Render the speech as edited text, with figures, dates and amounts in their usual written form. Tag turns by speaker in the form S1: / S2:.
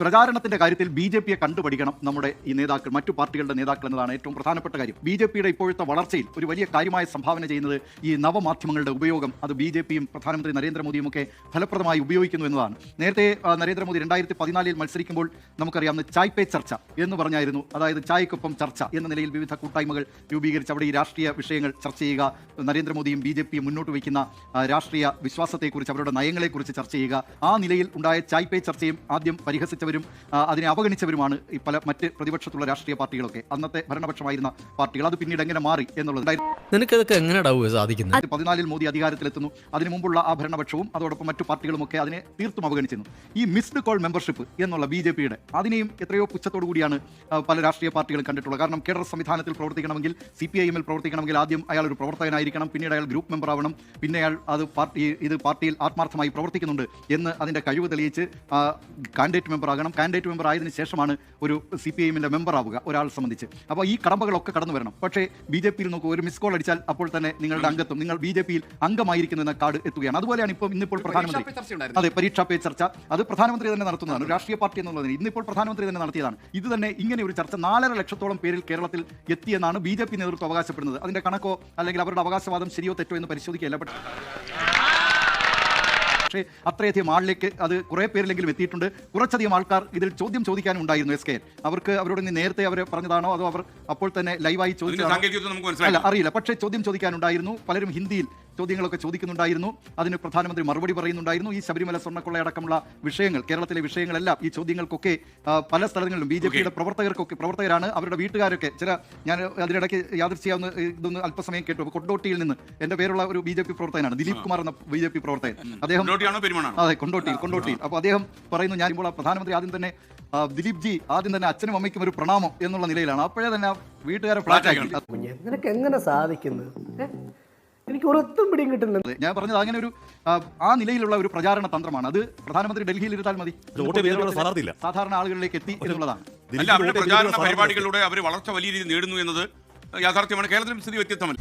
S1: പ്രചാരണത്തിന്റെ കാര്യത്തിൽ ബി.ജെ.പിയെ കണ്ടുപഠിക്കണം നമ്മുടെ ഈ നേതാക്കൾ, മറ്റു പാർട്ടികളുടെ നേതാക്കൾ എന്നതാണ് ഏറ്റവും പ്രധാനപ്പെട്ട കാര്യം. ബി.ജെ.പിയുടെ ഇപ്പോഴത്തെ വളർച്ചയിൽ ഒരു വലിയ കാര്യമായ സംഭാവന ചെയ്യുന്നത് ഈ നവമാധ്യമങ്ങളുടെ ഉപയോഗം. അത് ബി.ജെ.പിയും പ്രധാനമന്ത്രി നരേന്ദ്രമോദിയും ഒക്കെ ഫലപ്രദമായി ഉപയോഗിക്കുന്നു എന്നതാണ്. നേരത്തെ നരേന്ദ്രമോദി 2014 മത്സരിക്കുമ്പോൾ നമുക്കറിയാവുന്ന ചായ് പേ ചർച്ച എന്ന് പറഞ്ഞായിരുന്നു. അതായത് ചായക്കൊപ്പം ചർച്ച എന്ന നിലയിൽ വിവിധ കൂട്ടായ്മകൾ രൂപീകരിച്ച് അവിടെ ഈ രാഷ്ട്രീയ വിഷയങ്ങൾ ചർച്ച ചെയ്യുക, നരേന്ദ്രമോദിയും ബി.ജെ.പിയും മുന്നോട്ട് വയ്ക്കുന്ന രാഷ്ട്രീയ വിശ്വാസത്തെക്കുറിച്ച്, അവരുടെ നയങ്ങളെക്കുറിച്ച് ചർച്ച ചെയ്യുക. ആ നിലയിൽ ഉണ്ടായ ചായ് പേ ചർച്ചയും ആദ്യം പരിഹസിച്ചവരും അതിനെ അവഗണിച്ചവരുമാണ് ഈ പല മറ്റ് പ്രതിപക്ഷത്തുള്ള രാഷ്ട്രീയ പാർട്ടികളൊക്കെ, അന്നത്തെ ഭരണപക്ഷമായിരുന്ന പാർട്ടികൾ. അത് പിന്നീട് എങ്ങനെ മാറി എന്നുള്ളത് 2014 മോദി അധികാരത്തിലെത്തുന്നു. അതിനു മുമ്പുള്ള ആ ഭരണപക്ഷവും അതോടൊപ്പം മറ്റു പാർട്ടികളുമൊക്കെ അതിനെ തീർത്തും അവഗണിച്ചിരുന്നു. ഈ മിസ്ഡ് കോൾ മെമ്പർഷിപ്പ് എന്നുള്ള ബി.ജെ.പിയുടെ അതിനെയും എത്രയോ പുച്ഛത്തോടു കൂടിയാണ് പല രാഷ്ട്രീയ പാർട്ടികളും കണ്ടിട്ടുള്ളത്. കാരണം കേഡർ സംവിധാനത്തിൽ പ്രവർത്തിക്കണമെങ്കിൽ, CPIM-ൽ പ്രവർത്തിക്കണമെങ്കിൽ ആദ്യം അയാൾ ഒരു പ്രവർത്തകനായിരിക്കണം, പിന്നീട് അയാൾ ഗ്രൂപ്പ് മെമ്പർ ആവണം, പിന്നെ അയാൾ ഇത് പാർട്ടിയിൽ ആത്മാർത്ഥമായി പ്രവർത്തിക്കുന്നുണ്ട് എന്ന് അതിൻ്റെ കഴിവ് തെളിയിച്ച് കാൻഡിഡേറ്റ് മെമ്പർ ആകണം. കാൻഡിഡേറ്റ് മെമ്പർ ആയതിനു ശേഷമാണ് ഒരു CPIM-ന്റെ മെമ്പർ ആവുക ഒരാളെ സംബന്ധിച്ച്. അപ്പോൾ ഈ കടമ്പകളൊക്കെ കടന്നു വരണം. പക്ഷേ ബി.ജെ.പിയിൽ നോക്കൂ, ഒരു മിസ് കോൾ അടിച്ചാൽ അപ്പോൾ തന്നെ നിങ്ങളുടെ അംഗത്വം, നിങ്ങൾ ബി.ജെ.പിയിൽ അംഗമായിരിക്കുന്നു എന്ന കാർഡ് എത്തുകയാണ്. അതുപോലെയാണ് ഇന്നിപ്പോൾ പ്രധാനമന്ത്രി, അതെ, പരീക്ഷാ പേ ചർച്ച, അത് പ്രധാനമന്ത്രി തന്നെ നടത്തുന്നതാണ്. രാഷ്ട്രീയ പാർട്ടി എന്നുള്ളതിന് ഇന്നിപ്പോൾ പ്രധാനമന്ത്രി തന്നെ നടത്തിയതാണ്. ഇത് തന്നെ ഇങ്ങനെ ഒരു ചർച്ച 4.5 ലക്ഷത്തോളം പേരിൽ കേരളത്തിൽ എത്തിയെന്നാണ് ബി.ജെ.പി നേതൃത്വം അവകാശപ്പെടുന്നത്. അതിന്റെ കണക്കോ അല്ലെങ്കിൽ അവരുടെ അവകാശവാദം ശരിയോ തെറ്റോ എന്ന് പരിശോധിക്കുകയല്ല. പക്ഷേ അത്രയധികം ആളിലേക്ക് അത് കുറേ പേരിലെങ്കിലും എത്തിയിട്ടുണ്ട്. കുറച്ചധികം ആൾക്കാർ ഇതിൽ ചോദ്യം ചോദിക്കാനും ഉണ്ടായിരുന്നു. SK അവരോട് നേരത്തെ അവർ പറഞ്ഞതാണോ അതോ അവർ അപ്പോൾ തന്നെ ലൈവായി ചോദിച്ചതാണോ അല്ല, അറിയില്ല. പക്ഷേ ചോദ്യം ചോദിക്കാനുണ്ടായിരുന്നു. പലരും ഹിന്ദിയിൽ ചോദ്യങ്ങളൊക്കെ ചോദിക്കുന്നുണ്ടായിരുന്നു. അതിന് പ്രധാനമന്ത്രി മറുപടി പറയുന്നുണ്ടായിരുന്നു. ഈ ശബരിമല സ്വർണ്ണക്കൊള്ളയടക്കമുള്ള വിഷയങ്ങൾ, കേരളത്തിലെ വിഷയങ്ങളെല്ലാം, ഈ ചോദ്യങ്ങൾക്കൊക്കെ പല സ്ഥലങ്ങളിലും ബി.ജെ.പിയുടെ പ്രവർത്തകരാണ്, അവരുടെ വീട്ടുകാരൊക്കെ. ഞാൻ അതിനിടയ്ക്ക് യാദൃശ്ചിയാവുന്ന ഇതൊന്ന് അല്പസമയം കേട്ടു. കൊണ്ടോട്ടിയിൽ നിന്ന് എൻ്റെ പേരുള്ള ഒരു ബി.ജെ.പി പ്രവർത്തകനാണ്, ദിലീപ് കുമാർ എന്ന ബി.ജെ.പി പ്രവർത്തകൻ. അദ്ദേഹം അതെ, കൊണ്ടോട്ടിയിൽ. അപ്പോൾ അദ്ദേഹം പറയുന്നു, ഞാൻ ഇപ്പോൾ പ്രധാനമന്ത്രി ആദ്യം തന്നെ ദിലീപ് ജി ആദ്യം തന്നെ അച്ഛനും അമ്മയ്ക്കും ഒരു പ്രണാമം എന്നുള്ള നിലയിലാണ്. അപ്പോഴേ തന്നെ വീട്ടുകാരെ ഫ്ലാറ്റാക്കി.
S2: എങ്ങനെ സാധിക്കുന്നു? എനിക്ക് ഒരൊത്തും പിടിയും കിട്ടുന്നത്.
S1: ഞാൻ പറഞ്ഞത് അങ്ങനെ ഒരു ആ നിലയിലുള്ള ഒരു പ്രചാരണ തന്ത്രമാണ്. അത് പ്രധാനമന്ത്രി ഡൽഹിയിൽ ഇരുത്താൽ മതി, സാധാരണ ആളുകളിലേക്ക് എത്തി എന്നുള്ളതാണ്.
S3: അവരുടെ പ്രചാരണ പരിപാടികളിലൂടെ അവർ വളർച്ച വലിയ രീതിയിൽ നേടുന്നു എന്നത് യാഥാർത്ഥ്യമാണ്. കേരളത്തിലും സ്ഥിതി വ്യത്യസ്തമല്ല.